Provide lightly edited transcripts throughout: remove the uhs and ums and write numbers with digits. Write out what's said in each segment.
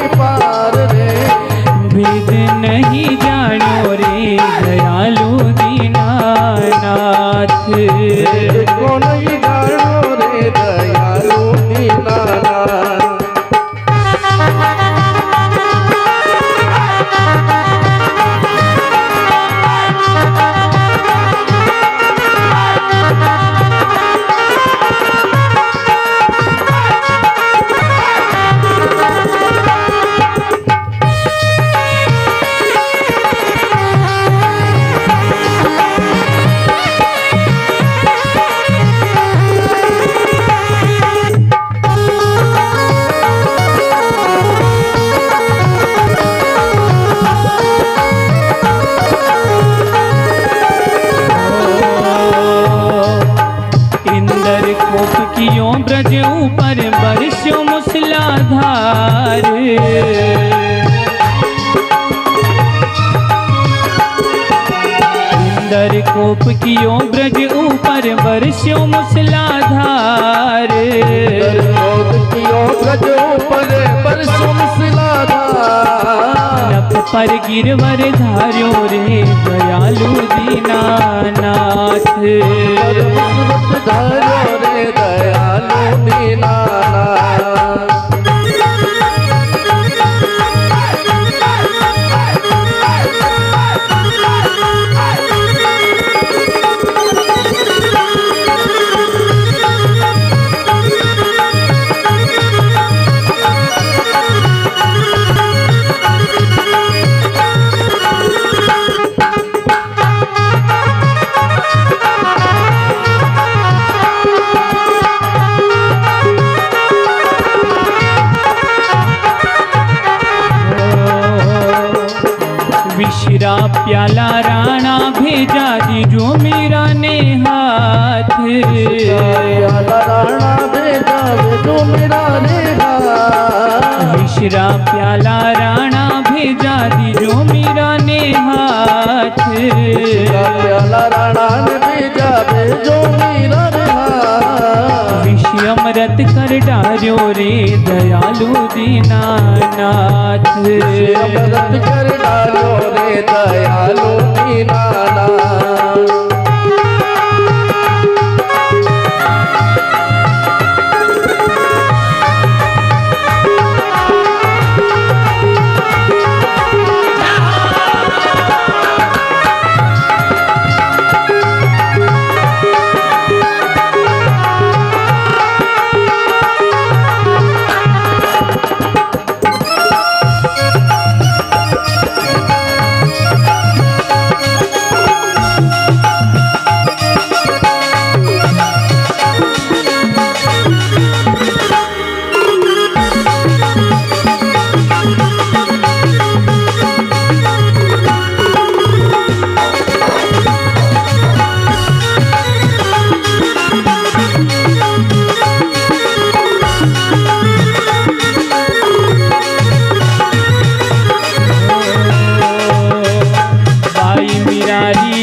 पार रे भेद नहीं जानो रे दयालु दीनानाथ। को नहीं जानो रे दयालु दीनानाथ। ब्रज ऊपर बरस्यो मूसलाधार। इंदर कोप कियो ब्रज ऊपर बरस्यो मूसलाधार। कियो ब्रज ऊपर बरस्यो मूसलाधार। नभ पर गिरवर धार्यो रे दयालु दीनानाथ। धार्यो रे दयालु दीनानाथ। विश्रा प्याला राणा भेजा दीजो मेरा ने हाथ। प्याला राणा भेजा दीजो मेरा ने हाथ। विश्रा प्याला राणा भेजा दीजो मेरा ने हाथ। प्याला राणा ने भेजा भेजो मेरा ने हाथ। विषय अमृत कर डार्यो रे दयालु दीनानाथ। अमृत कर डार्यो रे दयालु दीनानाथ।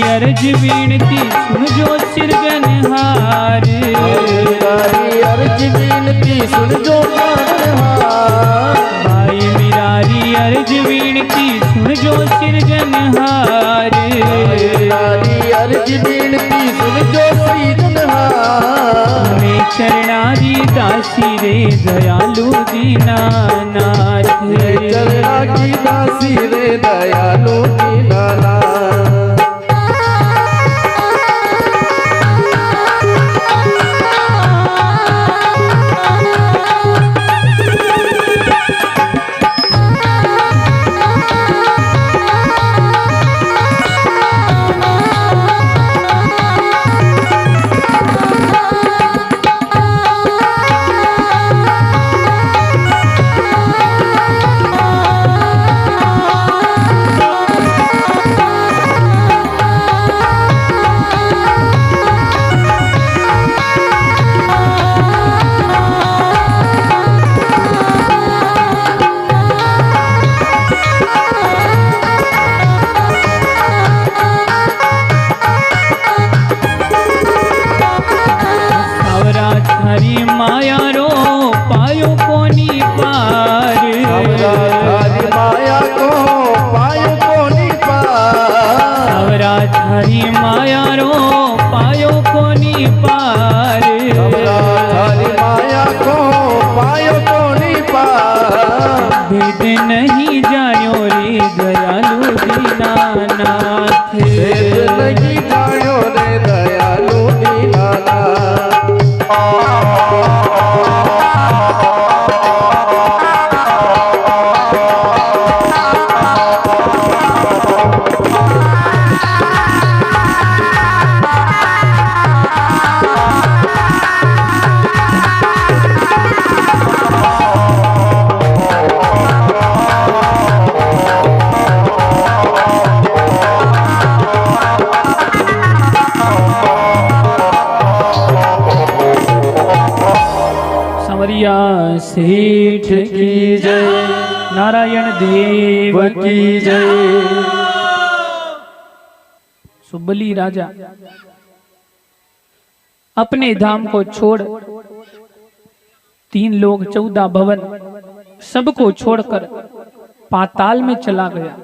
अर्ज विनती सुन जो सिरगनहार। मिरारी अर्ज विनती सुन जो सिरगनहार। भाई मिरारी अर्ज विनती सुन जो सिरगनहार। मिरारी अर्ज विनती सुन जो सिरगनहार। मैं चरणारी दासी रे दयालु दीनानाथ। चरणा की दासी रे दयालु दीनानाथ। थारी माया रो पायो कोनी पार। थारी माया को पायो कोनी पार। भेद नहीं जायो रे दयालु दीनानाथ। भेद नहीं जायो रे दयालु दीनानाथ। संवरिया सेठ की जय, नारायण देव की जय। सुबली राजा अपने धाम को छोड़ 3 लोग 14 भवन सबको छोड़कर पाताल में चला गया।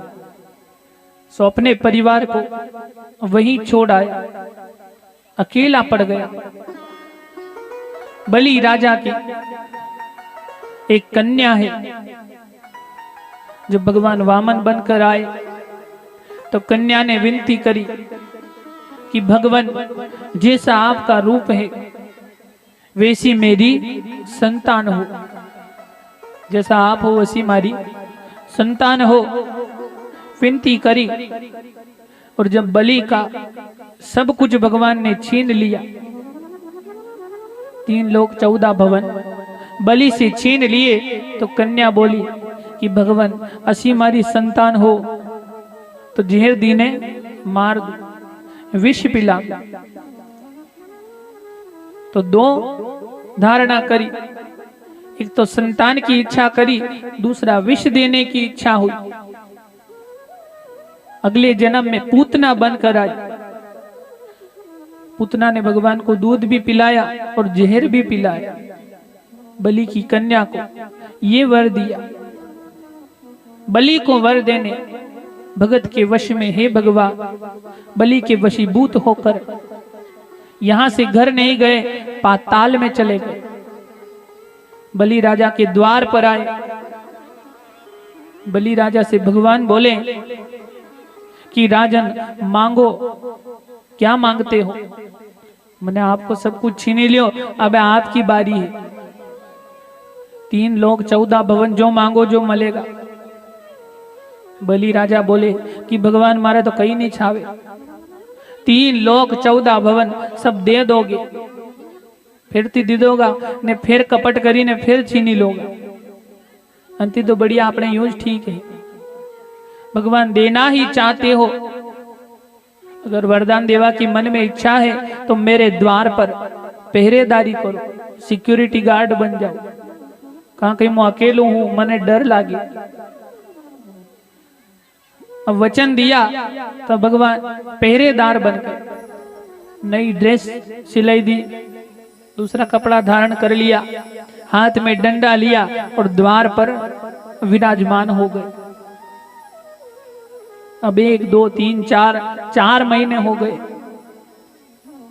सो अपने परिवार को वहीं छोड़ आया, अकेला पड़ गया। बलि राजा की एक कन्या है। जब भगवान वामन बनकर आए तो कन्या ने विनती करी कि भगवान जैसा आपका रूप है वैसी मेरी संतान हो, जैसा आप हो वैसी हमारी संतान हो, विनती करी। और जब बलि का सब कुछ भगवान ने छीन लिया, 3 लोग 14 भवन बलि से छीन लिए, तो कन्या बोली कि भगवान असी हमारी संतान हो तो जहर दीने मार दो, विष पिला। तो 2 धारणा करी, एक तो संतान की इच्छा करी, दूसरा विष देने की इच्छा हुई। अगले जन्म में पूतना बनकर आई। पूतना ने भगवान को दूध भी पिलाया और जहर भी पिलाया। बलि की कन्या को ये वर दिया। बलि को वर देने भगत के वश में, हे भगवान बलि के वशीभूत होकर यहां से घर नहीं गए, पाताल में चले गए। बलि राजा के द्वार पर आए। बलि राजा से भगवान बोले कि राजन मांगो, क्या मांगते हो? मैंने आपको सब कुछ छीन लियो, अब आपकी बारी है। 3 लोग 14 भवन, जो मांगो जो मिलेगा। बलि राजा बोले कि भगवान मारे तो कहीं नहीं छावे, 3 लोग 14 भवन सब दे दोगे, फिर ती दे दोगा ने फिर कपट करी ने फिर छीनी लोगा। अंति तो बढ़िया अपने यूज ठीक है। भगवान देना ही चाहते हो, अगर वरदान देवा की मन में इच्छा है तो मेरे द्वार पर पहरेदारी करो, सिक्योरिटी गार्ड बन जाओ। कहाँ कहीं मैं अकेलो हूं, मने डर लागे। अब वचन दिया तो भगवान पहरेदार बनकर नई ड्रेस सिलाई दी, दूसरा कपड़ा धारण कर लिया, हाथ में डंडा लिया और द्वार पर विराजमान हो गए। अब 1 2 3 4 महीने हो गए।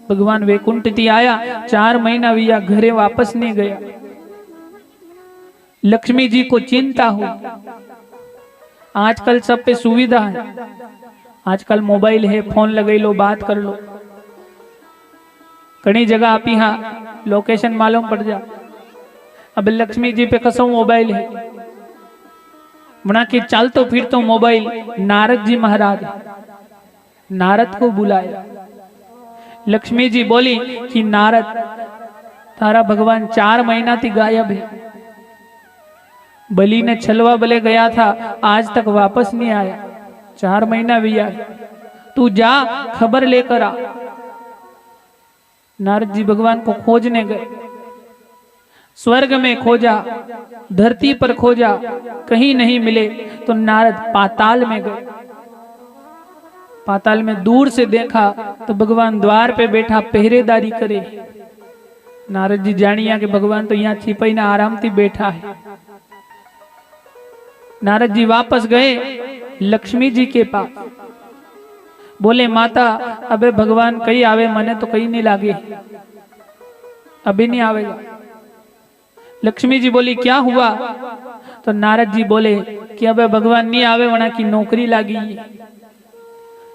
भगवान वैकुंठती आया, 4 महीना भी घरे वापस नहीं गया। लक्ष्मी जी को चिंता हुई। आजकल सब पे सुविधा है, आजकल मोबाइल है, फोन लगे लो, बात कर लो। कई जगह आप यहाँ लोकेशन मालूम पड़ जा। अब लक्ष्मी जी पे कसम मोबाइल है, बना के चल तो फिर तो मोबाइल। नारद जी महाराज, नारद को बुलाया। लक्ष्मी जी बोली कि नारद तारा भगवान 4 महीना थी गायब है। बलि ने छलवा बले गया था, आज तक वापस नहीं आया, 4 महीना भी आया, तू जा खबर लेकर आ। नारद जी भगवान को खोजने गए। स्वर्ग में खोजा, धरती पर खोजा, कहीं नहीं मिले तो नारद पाताल में गए। पाताल में दूर से देखा तो भगवान द्वार पे बैठा पहरेदारी करे। नारद जी जानिया कि भगवान तो यहाँ छिपाई ना आराम थी बैठा है। नारद जी वापस गए लक्ष्मी जी के पास। बोले माता अबे भगवान कहीं आवे, मने तो कहीं नहीं लागे, अभी नहीं आवेगा। लक्ष्मी जी बोली क्या हुआ? तो नारद जी बोले कि अबे भगवान नहीं आवे, वना की नौकरी लागी,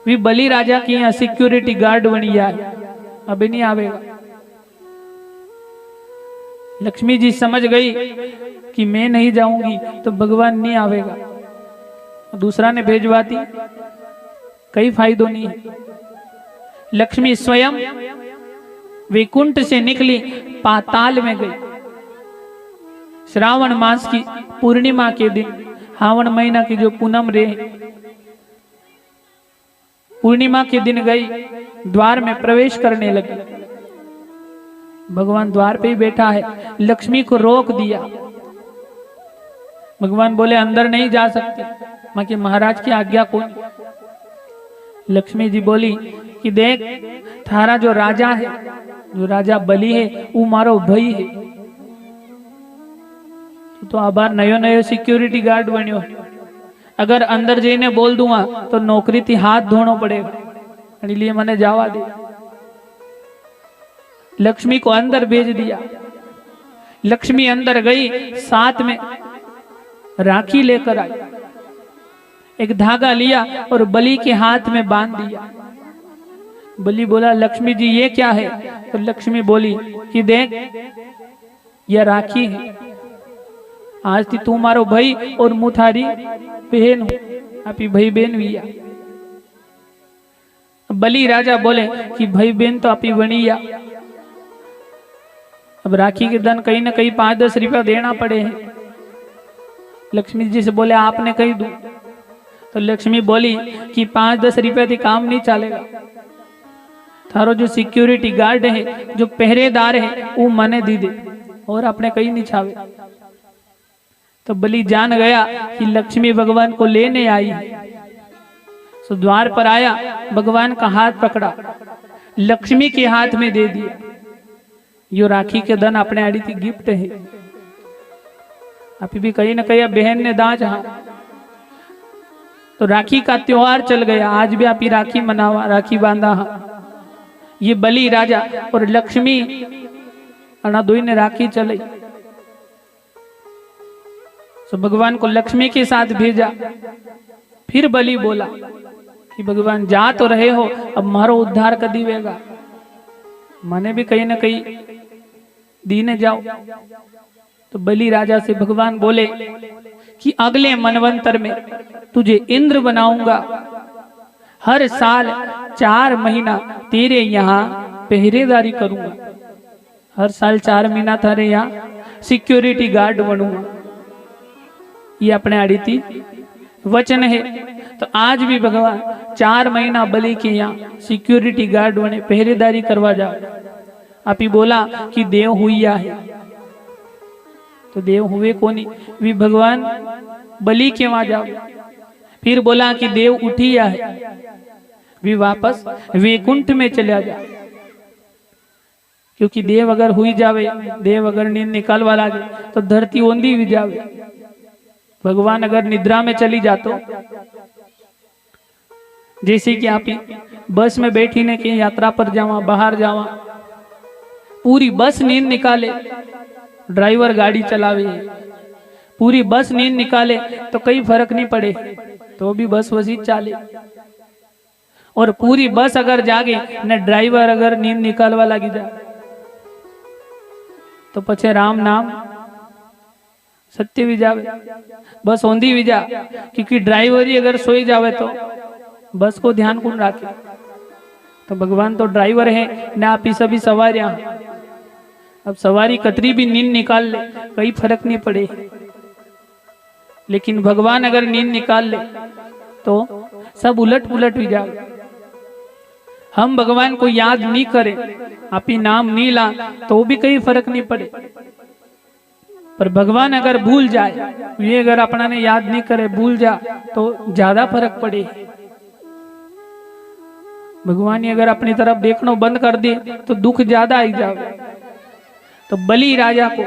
वी बलि राजा की यहाँ सिक्योरिटी गार्ड बनी जाए, अभी नहीं आवेगा। लक्ष्मी जी समझ गई कि मैं नहीं जाऊंगी तो भगवान नहीं आवेगा, दूसरा ने भेजवाती, कई फायदों नहीं है। लक्ष्मी स्वयं वैकुंठ से निकली, पाताल में गई। श्रावण मास की पूर्णिमा के दिन, श्रावण महीना की जो पूनम रे, पूर्णिमा के दिन गई, द्वार में प्रवेश करने लगी। भगवान द्वार पे ही बैठा है, लक्ष्मी को रोक दिया। भगवान बोले अंदर नहीं जा सकते, मां के महाराज की आज्ञा कौन? लक्ष्मी जी बोली कि देख थारा जो राजा है, जो राजा बलि है, वो मारो भाई है, तो आबार नयो नयो सिक्योरिटी गार्ड बन्यो, अगर अंदर जईने बोल दूंगा तो नौकरी थी हाथ धोनो पड़ेगा, इसलिए मैंने जावा दे। लक्ष्मी को अंदर भेज दिया। लक्ष्मी अंदर गई, साथ में राखी लेकर आई, एक धागा लिया और बलि के हाथ में बांध दिया। बलि बोला लक्ष्मी जी ये क्या है? तो लक्ष्मी बोली कि देख यह राखी है, आज थी तू मारो भाई और मु थारी बहन हूं, आप ही भाई बहन हुई। बलि राजा बोले कि भाई बहन तो आप ही बनिया, अब राखी के धन कहीं ना कहीं 5-10 रुपया देना पड़े हैं। लक्ष्मी जी से बोले आपने कही दूं, तो लक्ष्मी बोली कि 5-10 रुपया से काम नहीं चलेगा, थारो जो सिक्योरिटी गार्ड है, जो पहरेदार है, वो मने दी दे, और अपने कहीं नहीं छावे। तो बलि जान गया कि लक्ष्मी भगवान को लेने आई है, तो द्वार पर आया, भगवान का हाथ पकड़ा, लक्ष्मी के हाथ में दे दिया। यो राखी के धन अपने आड़ी थी गिफ्ट है, अभी भी कहीं ना कहीं बहन ने दाज। हाँ, तो राखी का त्योहार चल गया, आज भी आप ही राखी मनावा, राखी बांधा। हाँ, ये बलि राजा और लक्ष्मी अनादोई ने राखी चलाई। तो भगवान को लक्ष्मी के साथ भेजा। फिर बलि बोला कि भगवान जा तो रहे हो, अब मारो उद्धार कर दीवेगा, मने भी कहीं ना कहीं दीने जाओ। तो बलि राजा से भगवान बोले कि अगले मनवंतर में तुझे इंद्र बनाऊंगा, हर साल 4 महीना तेरे यहाँ पहरेदारी करूंगा, हर साल 4 महीना थारे यहाँ सिक्योरिटी गार्ड बनूंगा। ये अपने आड़ी थी वचन है। तो आज भी भगवान 4 महीना बलि के यहाँ सिक्योरिटी गार्ड बने, पहरेदारी करवा जाओ। आप ही बोला कि देव हुईया है, तो देव हुए कोनी, भी भगवान बलि के वहां जाओ। फिर बोला कि देव उठिया है, भी वापस वैकुंठ में चला जा, क्योंकि देव अगर हुई जावे, देव अगर नींद निकालवा लागे तो धरती ओंधी भी जावे। भगवान अगर निद्रा में चली जातो, जैसे कि आप बस में बैठी ने कहीं यात्रा पर जावा, बाहर जावा, पूरी बस नींद निकाले, ड्राइवर गाड़ी चलावे, पूरी बस नींद निकाले तो कोई फर्क नहीं पड़े, तो भी बस वसी चाले। और पूरी बस अगर जागे न ड्राइवर अगर नींद निकालवा लगी जा, तो पछे राम नाम सत्य भी जावे, बस ओंधी भी जा, क्योंकि ड्राइवर ही अगर सोई जावे तो बस को ध्यान कौन रखे। तो भगवान तो ड्राइवर है न, आप ही सभी सवारियां। अब सवारी कतरी भी नींद निकाल ले, कोई फर्क नहीं पड़े, लेकिन भगवान अगर नींद निकाल ले तो सब उलट पुलट भी जाए। हम भगवान को याद नहीं करें, आप ही नाम नहीं ला, तो भी कोई फर्क नहीं पड़े। पर भगवान अगर भूल जाए, ये अगर अपना ने याद नहीं करे, भूल जा, तो ज्यादा फर्क पड़े। भगवान ने अगर अपनी तरफ देखना बंद कर दे तो दुख ज्यादा आई जाए। तो बलि राजा को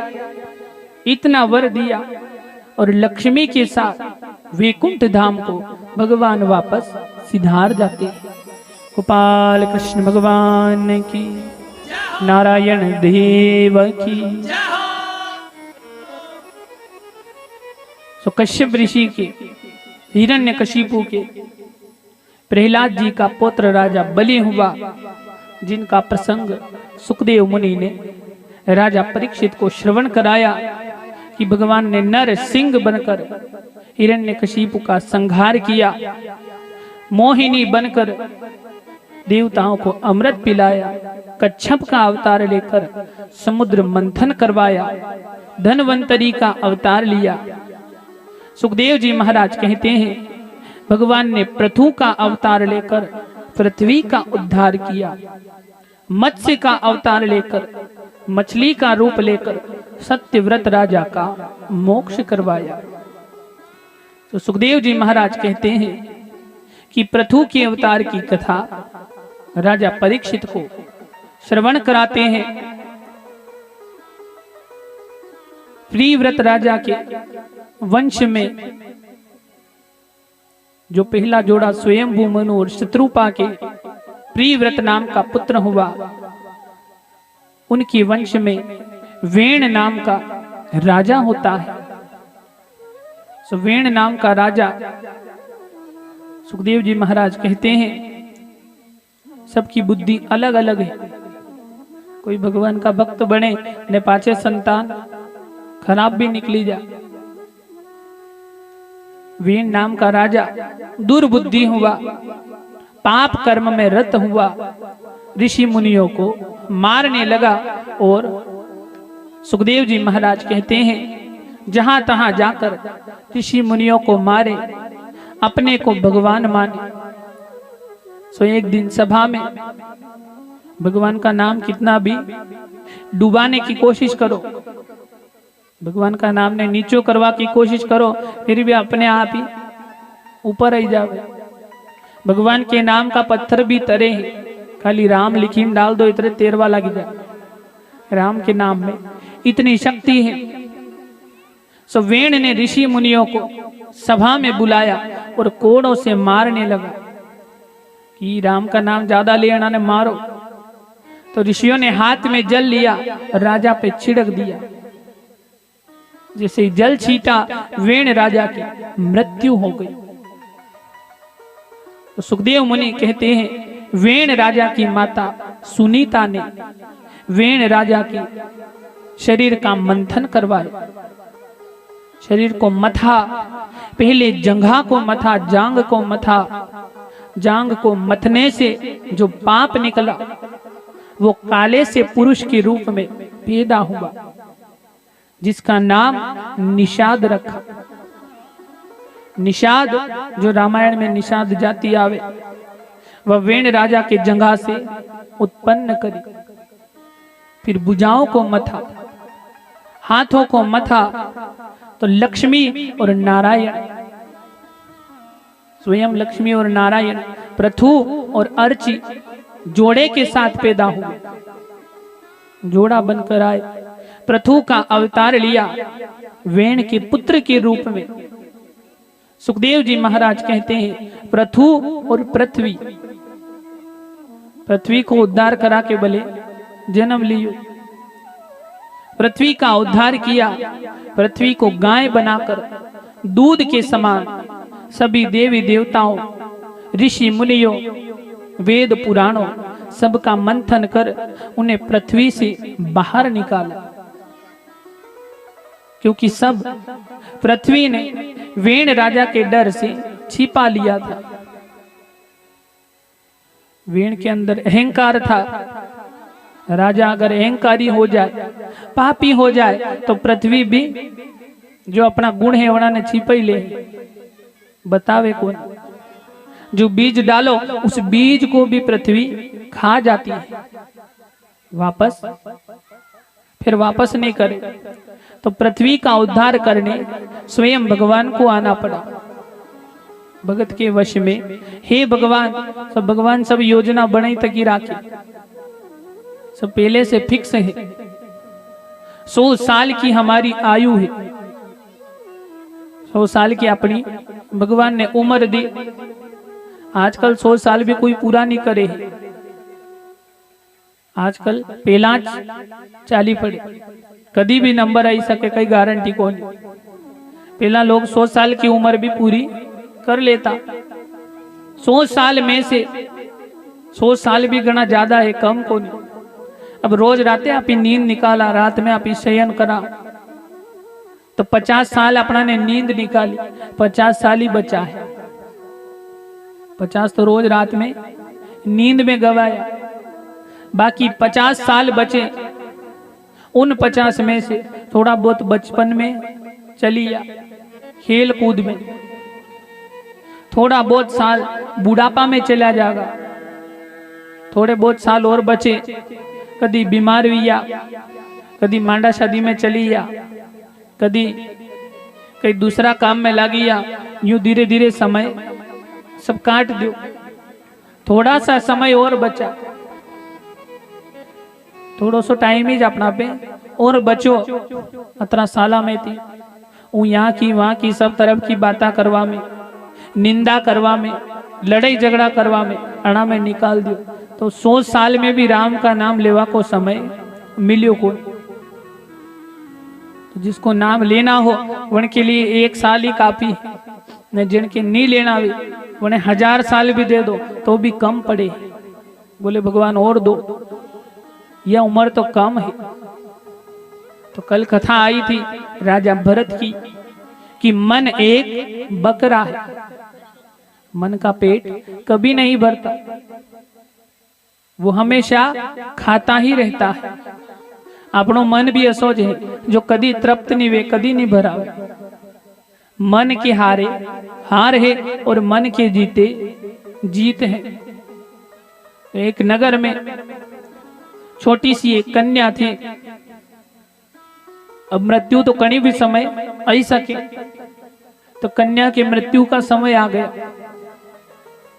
इतना वर दिया और लक्ष्मी के साथ वैकुंठ धाम को भगवान वापस सिधार जाते हैं। गोपाल कृष्ण भगवान की, नारायण देव की। तो कश्यप ऋषि के, हिरण्यकशिपु के, प्रहलाद जी का पुत्र राजा बलि हुआ, जिनका प्रसंग सुखदेव मुनि ने राजा परीक्षित को श्रवण कराया कि भगवान ने नर सिंह बनकर हिरण्यकशिपु का संहार किया, मोहिनी बनकर देवताओं को अमृत पिलाया, कच्छप का अवतार लेकर समुद्र मंथन करवाया, धनवंतरी का अवतार लिया। सुखदेव जी महाराज कहते हैं भगवान ने पृथु का अवतार लेकर पृथ्वी का उद्धार किया, मत्स्य का अवतार लेकर, मछली का रूप लेकर सत्यव्रत राजा का मोक्ष करवाया। तो सुखदेव जी महाराज कहते हैं कि पृथु के अवतार की कथा राजा परीक्षित को श्रवण कराते हैं। प्रियव्रत राजा के वंश में जो पहला जोड़ा स्वयंभू मनु और शत्रुपा के प्रियव्रत नाम का पुत्र हुआ, उनके वंश में वेण नाम का राजा होता है। सो वेण नाम का राजा, सुखदेव जी महाराज कहते हैं सबकी बुद्धि अलग अलग है। कोई भगवान का भक्त बने ने पाछे संतान खराब भी निकली जा। वेण नाम का राजा दुर्बुद्धि हुआ, पाप कर्म में रत हुआ, ऋषि मुनियों को मारने लगा। और सुखदेव जी महाराज कहते हैं जहां तहां जाकर ऋषि मुनियों को मारे, अपने को भगवान माने। सो एक दिन सभा में भगवान का नाम कितना भी डुबाने की कोशिश करो, भगवान का नाम ने नीचो करवा की कोशिश करो, फिर भी अपने आप ही ऊपर ही जावे। भगवान के नाम का पत्थर भी तरे हैं, खाली राम लिखीन डाल दो इतने तेरवा लग जाए। राम के नाम में इतनी शक्ति है। सो वेण ने ऋषि मुनियों को सभा में बुलाया और कोड़ों से मारने लगा कि राम का नाम ज्यादा लेना ने मारो। तो ऋषियों ने हाथ में जल लिया, राजा पे छिड़क दिया। जैसे ही जल छीटा, वेण राजा की मृत्यु हो गई। तो सुखदेव मुनि कहते हैं वेण राजा की माता सुनीता ने वेण राजा की शरीर का मंथन करवाया, शरीर को मथा, पहले जंघा को मथा, जांग को मथा। जांग को मथने से जो पाप निकला वो काले से पुरुष के रूप में पैदा हुआ, जिसका नाम निषाद रखा। निषाद जो रामायण में निषाद जाति आवे, वह वेण राजा के जंघा से उत्पन्न करी। फिर भुजाओं को मथा, हाथों को मथा, तो लक्ष्मी और नारायण, स्वयं लक्ष्मी और नारायण पृथु और अर्ची जोड़े के साथ पैदा हुए, जोड़ा बनकर आए। पृथु का अवतार लिया वेण के पुत्र के रूप में। सुखदेव जी महाराज कहते हैं पृथु और पृथ्वी, पृथ्वी को उद्धार करा के बोले जन्म लियो। पृथ्वी का उद्धार किया, पृथ्वी को गाय बनाकर दूध के समान सभी देवी देवताओं, ऋषि मुनियों, वेद पुराणों सबका मंथन कर उन्हें पृथ्वी से बाहर निकाला, क्योंकि सब पृथ्वी ने वेण राजा के डर से छिपा लिया था। वेण के अंदर अहंकार था। राजा अगर अहंकारी हो जाए, पापी हो जाए, तो पृथ्वी भी जो अपना गुण है उन्होंने छिपा ही ले, बतावे कौन। जो बीज डालो उस बीज को भी पृथ्वी खा जाती है वापस, फिर वापस नहीं करे। तो पृथ्वी का उद्धार करने स्वयं भगवान को आना पड़ा। भगत के वश में हे भगवान, सब भगवान सब योजना बनाई तक ही राखी, सब पहले से फिक्स है। 100 साल की हमारी आयु है, 100 साल की अपनी भगवान ने उम्र दी। आजकल 100 साल भी कोई पूरा नहीं करे। आजकल पहला चाली पड़े, कभी भी नंबर आई सके कई गारंटी को नहीं। पहला लोग 100 साल की उम्र भी पूरी कर लेता। 100 साल में से 100 साल भी घना ज्यादा है, कम को नहीं। अब रोज राते आप नींद निकाला, रात में आप शयन करा, तो 50 साल अपना ने नींद निकाली, 50 साल ही बचा है। 50 तो रोज रात में नींद में गवाया, बाकी 50 साल बचे। उन 50 में से थोड़ा बहुत बचपन में चलिया, खेल कूद में, थोड़ा बहुत साल बुढ़ापा में चला जाएगा, थोड़े बहुत साल और बचे, कभी बीमार हुआ, कभी मांडा शादी में चली या, कभी कहीं दूसरा काम में लागिया। यूं धीरे धीरे समय सब काट दो। थोड़ा सा समय और बचा, थोड़ा सा टाइम ही अपना पे और बचो। 17 साल में थी, यहाँ की वहां की सब तरफ की बातें करवा में, निंदा करवा में, लड़ाई झगड़ा करवा में अणा में निकाल दियो। तो 100 साल में भी राम का नाम लेवा को समय मिलियो को। तो जिसको नाम लेना हो उनके लिए 1 साल ही काफी है, न जिनके नहीं लेना भी उन्हें 1000 साल भी दे दो तो भी कम पड़े। बोले भगवान और दो, यह उम्र तो कम है। तो कल कथा आई थी राजा भरत की कि मन एक बकरा है, मन का पेट कभी नहीं भरता, वो हमेशा खाता ही रहता है। अपनो मन भी असोज है जो कदी तृप्त नहीं वे, कदी नहीं भरावे। मन के हारे हार है और मन के जीते जीत है। एक नगर में छोटी सी एक कन्या थी। अब मृत्यु तो कहीं भी समय आ सके, तो कन्या के मृत्यु का समय आ गया।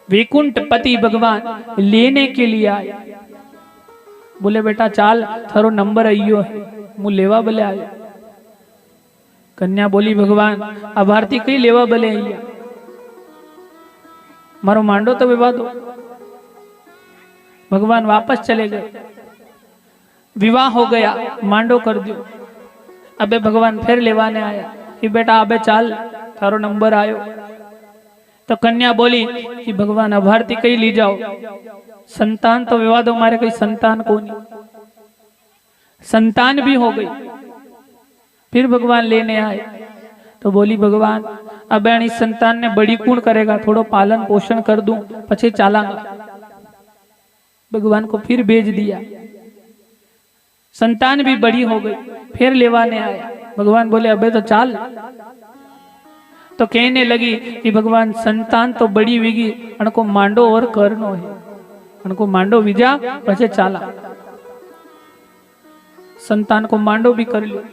वैकुंठ पति भगवान लेने के लिए आए। बोले बेटा चाल, थारो नंबर आइयो है, मु लेवा बले आयो। कन्या बोली भगवान अब आरती कई लेवा बले आइया, मारो मांडो तो विवाह दो। भगवान वापस चले गए, विवाह हो गया, मांडो कर दियो। अबे भगवान फिर लेवाने आया कि बेटा अबे चाल, थारो नंबर आयो। तो कन्या बोली कि भगवान अब आरती कई ली जाओ, संतान तो विवाह दो, हमारे कोई संतान को नहीं। संतान भी हो गई। फिर भगवान लेने आए तो बोली भगवान अब यानी संतान ने बड़ी कौन करेगा, थोड़ो पालन पोषण कर दूं पछे चालांगा। भगवान को फिर भेज दिया, संतान भी बड़ी हो गई। फिर लेवाने आया, भगवान बोले अबे तो चाल। तो कहने लगी कि भगवान संतान तो बड़ी विगी, अनको मांडो और करनो है, उनको मांडो विजा पछे चाला। संतान को मांडो भी कर लियो,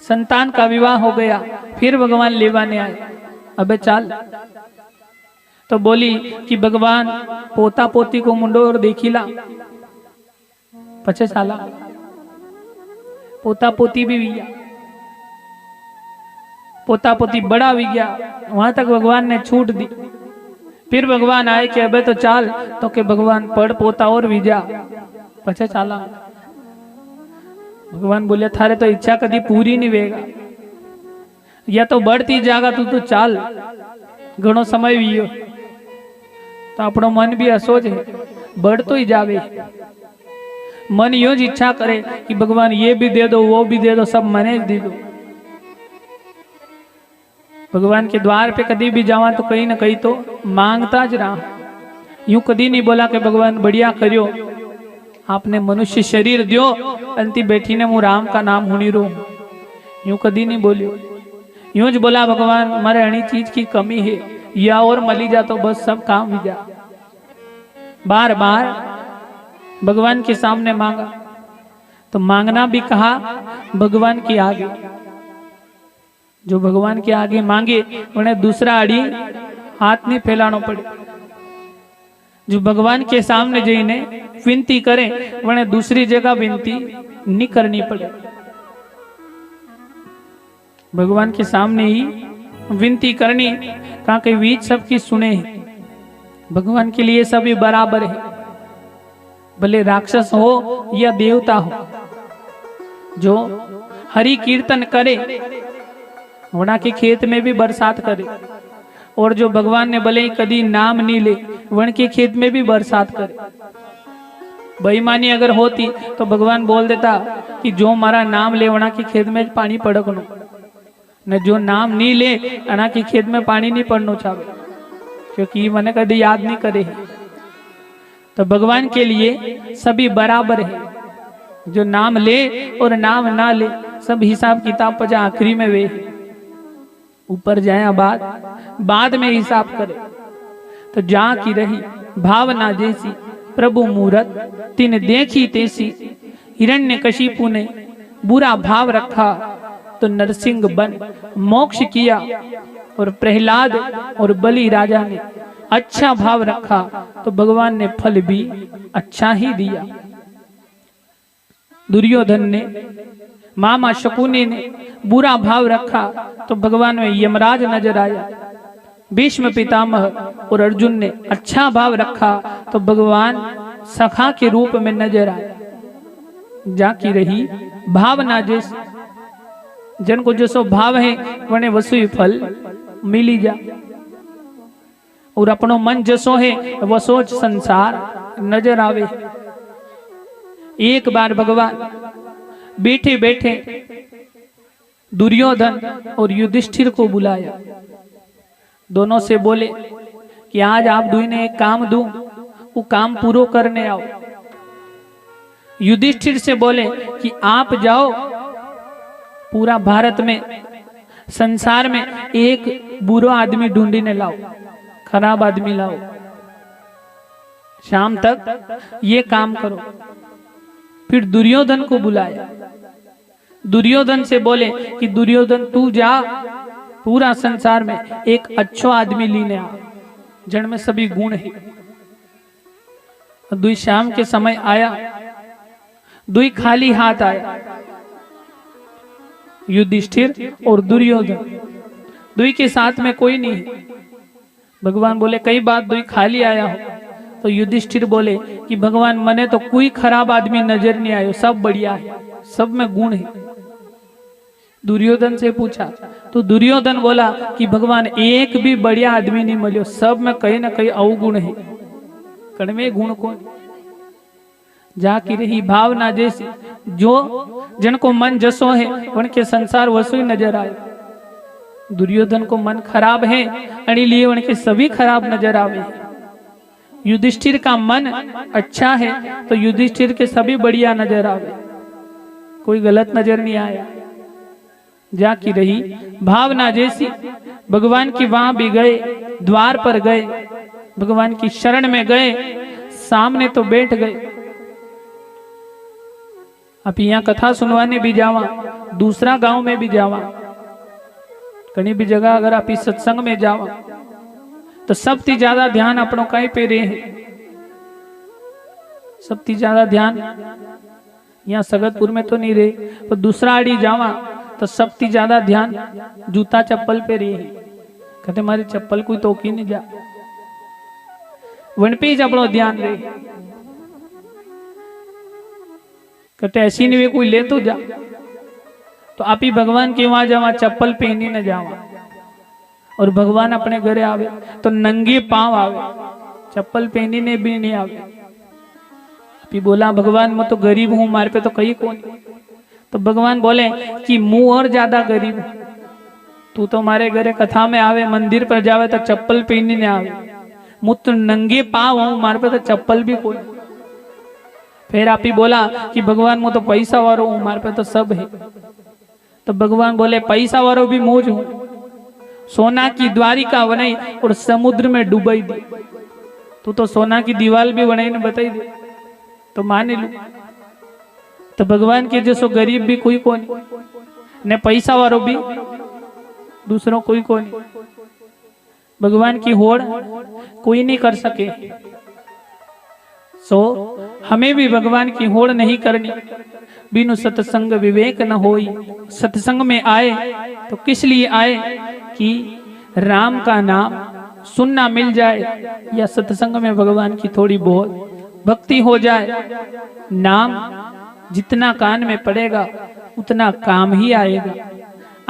संतान का विवाह हो गया। फिर भगवान लेवाने आए, अबे चाल। तो बोली कि भगवान पोता पोती को मुंडो और देखिला पछे चाला। पोता पोती भी गया, पोता पोती बड़ा भी गया, वहां तक भगवान ने छूट दी। फिर भगवान आए कि अबे तो चाल, तो के भगवान पढ़ पोता और विजा पछे चाला। भगवान बोले थारे तो इच्छा कभी पूरी नहीं वेगा, या तो बढ़ती जागा तू तो चाल, घणो समय वियो। तो अपनो मन भी असोज है, बढ़ तो ही जावे। मन यो ज इच्छा करे कि भगवान ये भी दे दो, वो भी दे दो, सब मने दे दो। भगवान के द्वार पे कभी भी जावा तो कहीं ना कहीं तो मांगता ज रहा। यूं कभी नहीं बोला कि भगवान बढ़िया करियो, आपने मनुष्य शरीर दियो, अंति बैठी ने मु राम का नाम हुनी रो। यूं कभी नहीं बोलियो, यूं ज बोला भगवान मारे अणी चीज की कमी है, या और मली जा तो बस सब काम भी जा। बार बार भगवान के सामने मांगा। तो मांगना भी कहा भगवान के आगे। जो भगवान के आगे मांगे उन्हें दूसरा अड़ी हाथ नहीं फैलाना पड़े। जो भगवान के सामने जईने विनती करे उन्हें दूसरी जगह विनती नहीं करनी पड़े। भगवान के सामने ही विनती करनी, कहा कि बीच सबकी सुने। भगवान के लिए सभी बराबर है, भले राक्षस हो या देवता हो। जो हरि कीर्तन करे वना के खेत में भी बरसात करे, और जो भगवान ने भले ही कभी नाम नहीं ले वन के खेत में भी बरसात करे। बेईमानी अगर होती तो भगवान बोल देता कि जो हमारा नाम ले वना के खेत में पानी पड़कनो, न जो नाम नहीं ले अना के खेत में पानी नहीं पड़नो चाहे, क्योंकि मैंने कभी याद नहीं करे है। तो भगवान के लिए सभी बराबर है, जो नाम ले और नाम ना ले सब हिसाब किताब पर आखिरी में वे ऊपर जाए बाद में हिसाब करे। तो जा की रही भावना जैसी प्रभु मूरत तिन देखी तैसी, हिरण्यकशिपु ने बुरा भाव रखा तो नरसिंह बन मोक्ष किया, और प्रहलाद और बलि राजा ने अच्छा भाव रखा तो भगवान ने फल भी अच्छा ही दिया। दुर्योधन ने मामा शकुनी ने बुरा भाव रखा तो भगवान में यमराज नजर आया। भीष्म पितामह और अर्जुन ने अच्छा भाव रखा तो भगवान सखा के रूप में नजर आया। जाकी रही भावना जैसी, जन को जैसो भाव है वने वसु फल मिली जा, और अपनो मन जैसो है वसोच संसार नजर आवे। एक बार भगवान बैठे बैठे दुर्योधन और युधिष्ठिर को बुलाया। दोनों से बोले कि आज आप दुई ने एक काम दूं, वो काम पूरा करने आओ। युधिष्ठिर से बोले कि आप जाओ पूरा भारत में संसार में एक बुरा आदमी ढूंढने लाओ, खराब आदमी लाओ, शाम तक ये काम करो। फिर दुर्योधन को बुलाया। दुर्योधन से बोले कि दुर्योधन तू जा पूरा संसार में एक अच्छो आदमी लेने आ, जन में सभी गुण है। दुई शाम के समय आया, दुई खाली हाथ आया। युधिष्ठिर और दुर्योधन दुई के साथ में कोई नहीं है। भगवान बोले कई बात दुई खाली आया हो। तो युधिष्ठिर बोले कि भगवान मने तो कोई खराब आदमी नजर नहीं आयो, सब बढ़िया है, सब में गुण है। दुर्योधन से पूछा तो दुर्योधन बोला कि भगवान एक भी बढ़िया आदमी नहीं मिलो, सब में कहीं ना कहीं अवगुण है, कड़मे गुण कौन। जाकी रही भावना जैसी, जो जन को मन जसो है उनके संसार वसु नजर आए। दुर्योधन को मन खराब है लिए उनके सभी खराब नजर आवे। युधिष्ठिर का मन अच्छा है तो युधिष्ठिर के सभी बढ़िया नजर आवे, कोई गलत नजर नहीं आया। जाकी रही भावना जैसी, भगवान की वहां भी गए, द्वार पर गए, भगवान की शरण में गए, सामने तो बैठ गए। अब यहाँ कथा सुनवाने भी जावा, दूसरा गांव में भी जावा, कहीं भी जगह अगर आप इस सत्संग में जावा तो सबसे ज्यादा ध्यान अपनों कहीं पे रहे। सबसे ज्यादा ध्यान यहाँ सगतपुर में तो नहीं रहे, पर दूसरा आड़ी जावा तो सबसे ज्यादा ध्यान जूता चप्पल पे रहे। कहते हमारी चप्पल कोई तो की नहीं जा, वन पे ही अपनो ध्यान रहे। कहते ऐसी नहीं कोई ले तो जा, तो आप ही भगवान के वहां जावा चप्पल पहनी न जावा, और भगवान अपने घरे आवे तो नंगे पांव आवे, चप्पल पहनी ने भी नहीं आवे। आप ही बोला भगवान मैं तो गरीब हूं, मारे पे तो कहीं कौन। तो भगवान बोले कि मुंह और ज्यादा गरीब, तू तो हमारे घरे कथा में आवे, मंदिर पर जावे तो चप्पल पहनी ने आवे, मुझ तो नंगे पांव हूं, मारे पे तो चप्पल भी कोई। फिर आप ही बोला कि भगवान मैं तो पैसा वालो हूं, मारे पे तो सब है। तो भगवान बोले पैसा वालो भी मौज हूं, सोना की द्वारिका बनाई और समुद्र में डुबाई दी, तू तो सोना की दीवार भी बनाई ने बताई दे तो मान लू। तो भगवान के जैसो गरीब भी कोई कौन, ने पैसा वालो भी दूसरों कोई कौन। भगवान की होड़ कोई नहीं कर सके। सो हमें भी भगवान की होड़ नहीं करनी। बिनु सत्संग विवेक न होई, सत्संग में आए तो किस लिए आए कि राम का नाम सुनना मिल जाए या सत्संग में भगवान की थोड़ी बहुत भक्ति हो जाए, नाम जितना कान में पड़ेगा उतना काम ही आएगा।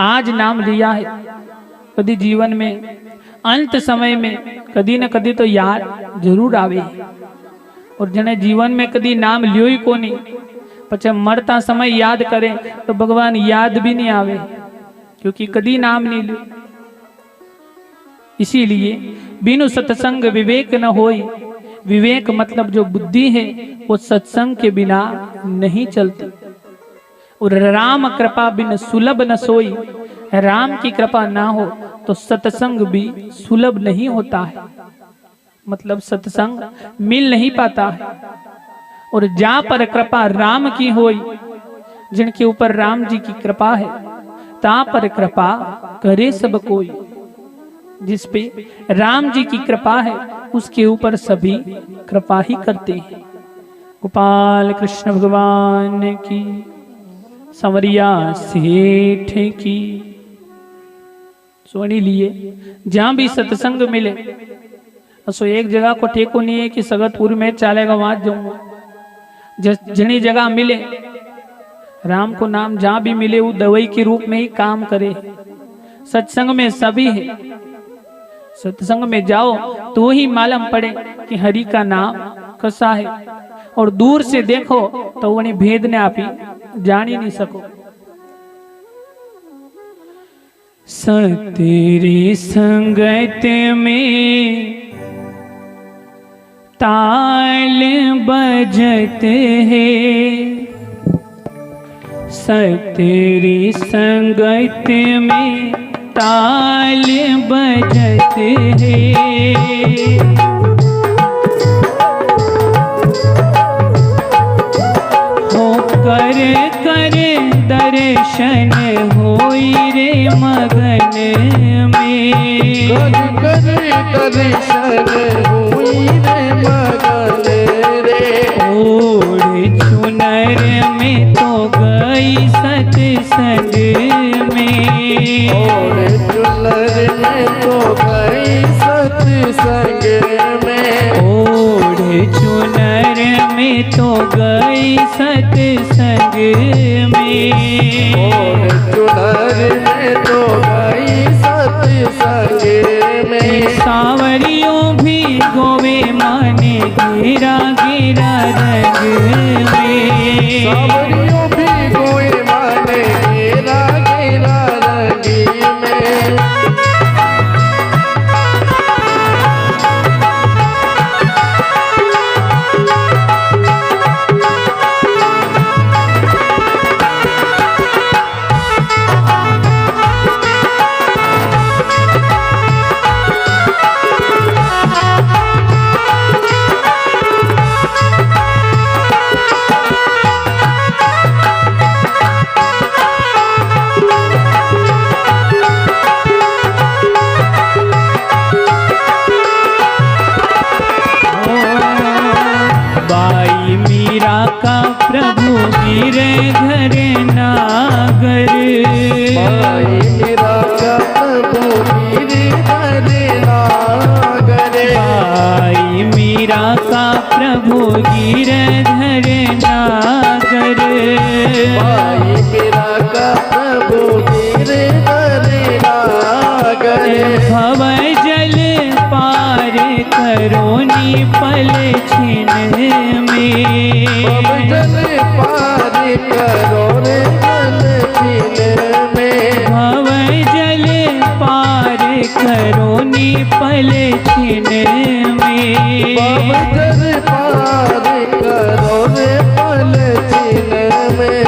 आज नाम लिया है, कभी जीवन में अंत समय में कदी न कदी तो याद जरूर आवे। और जने जीवन में कदी नाम लियो ही को नहीं, पछे मरता समय याद करे तो भगवान याद भी नहीं आवे, क्योंकि कदी नाम नहीं लियो। इसीलिए बिनु सत्संग विवेक न होई। विवेक मतलब जो बुद्धि है वो सत्संग के बिना नहीं चलती। और राम कृपा बिन सुलभ न सोई। राम की कृपा ना हो तो सत्संग भी सुलभ नहीं होता है, मतलब सत्संग मिल नहीं पाता है। और जा पर कृपा राम की होई, जिनके ऊपर राम जी की कृपा है, ता पर कृपा करे सब कोई। जिस पे राम जी की कृपा है उसके ऊपर सभी कृपा ही करते हैं। गोपाल कृष्ण भगवान की, संवरिया सेठ की। सोनी लिए जहां भी सत्संग मिले, सो एक जगह को ठेको नहीं है कि सगतपुर में चलेगा वहां जाऊंगा। जनी जगह मिले राम को नाम, जहां भी मिले वो दवाई के रूप में ही काम करे। सत्संग में सभी है, सत्संग में जाओ तो ही मालूम पड़े कि हरि का नाम कैसा है। और दूर से देखो तो उन्हें भेद ने आप ही जान ही नहीं सको। तेरी संगत में ताल बजत है, तेरी संगत में ताल बजत है। हो कर कर दर्शन होई रे मगन में। कर दर्शन हुई रे मगन रे। ओढ़ चुनर में तो गई सत्संग में। और चुनर में तो गई सत्संग में। ओढ़ चुनर में तो गई सत्संग में। और चुनर में तो गई सत्संग में। सावरियों भी गोवे माने गिरा गिरा रंग में। सावरियों भी गोए माने गिरा गिरा रंगी में। बाई मीरा का प्रभु गिरधर नागर। बाई मीरा का प्रभु गिरधर नागर। बाई मीरा का प्रभु गिरधर नागर। बाई मीरा का प्रभु गिरधर नागर। भव जल पार करोनी पल छिन में। भव जल पार करो रे पल छिन में। भव जल पार करोनी पल छिन में। भव जल पार करो रे पल छिन में।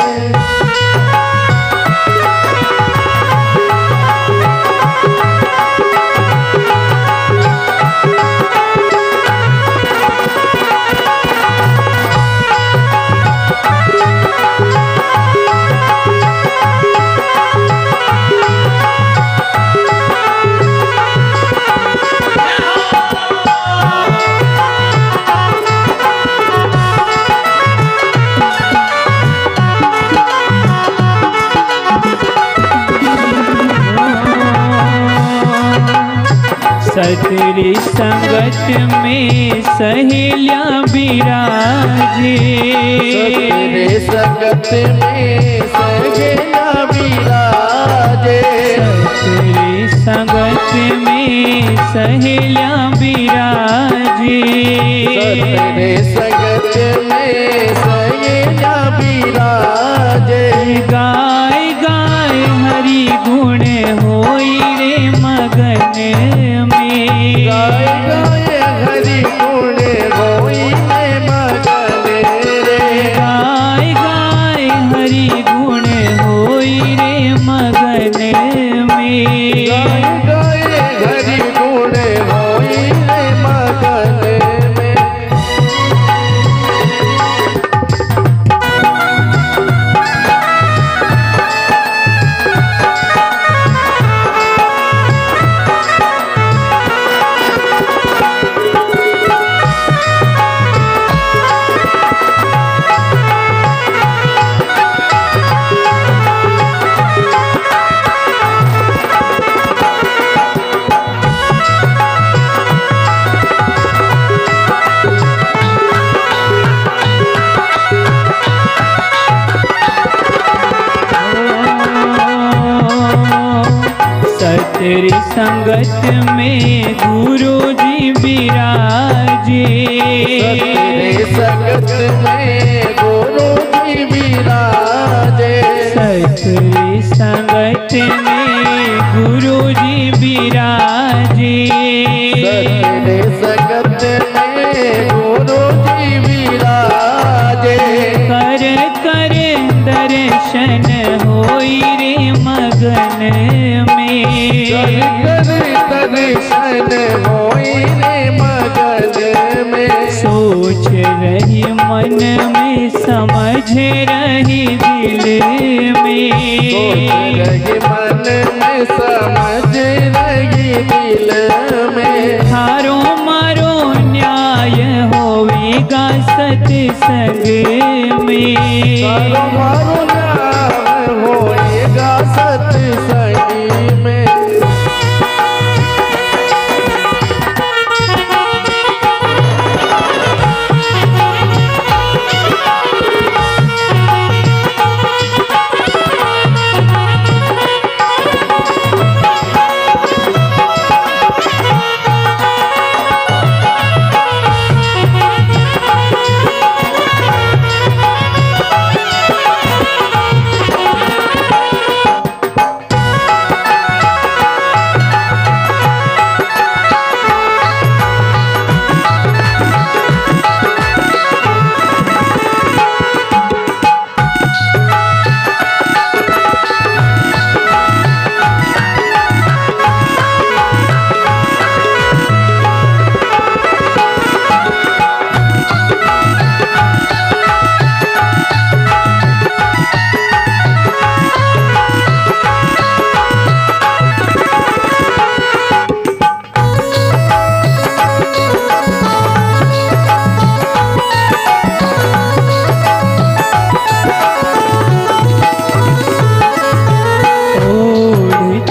सतरी संगत में सहेलियां बिराजे, तेरे संगत में सहेलियां बिराजे, सतरी संगत में सहेलियां बिराजे, तेरे संगत में सहेलियां बिराजे। गाय गाय हरि गुण होई रे मगन में, गाय गाय हरि गुण होई रे मगन रे, गाय गाय हरि गुण होई रे मगन में, गाय गाय हरि गुण होई रे मगन में। सतरी संगत में गुरु जी बिराजे, तेरे संगत में गुरु जी बिराजे, सतरी संगत में गुरु जी बिराजे, तेरे संगत में गुरु जी बिराजे, कर कर दर्शन होई रे मगन में, कर कर दर्शन होई रे मगन में, सोच रही मन में समझ रही दिल में, सोच रही मन में समझ रही दिल में, थारो मारो न्याय होवेगा सत्संग में, तारो मारो नाम होएगा सत्संगी में।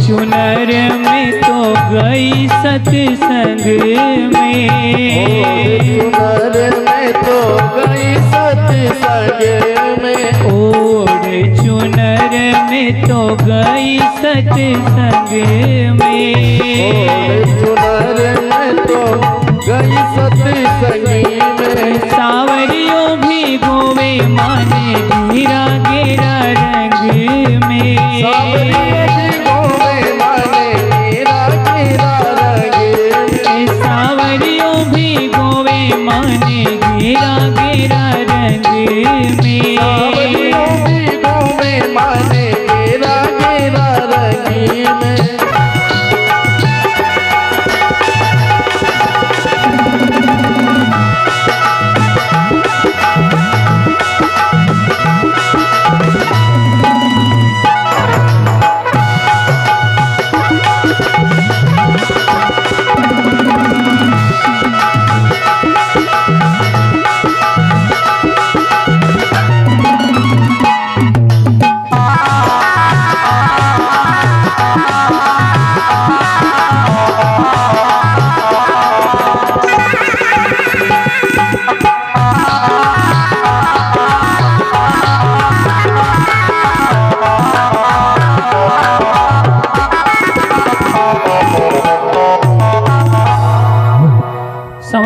चुनर में तो गई सत्संग में, चुनर में तो गई सत्संग में, ओढ़ चुनर में तो गई सत्संग में, चुनर में तो गई सत्संगी में, सावरियों भी गोवे माने घेरा घेरा रंग में, सावरियों भी गोवे माने घेरा घेरा रंग में, सावरियों भी गोवे माने घेरा घेरा रंग में, सावरियों भी गोवे माने घेरा घेरा रंग में।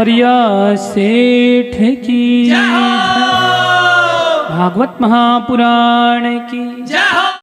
मौर्य सेठ की, भागवत महापुराण की।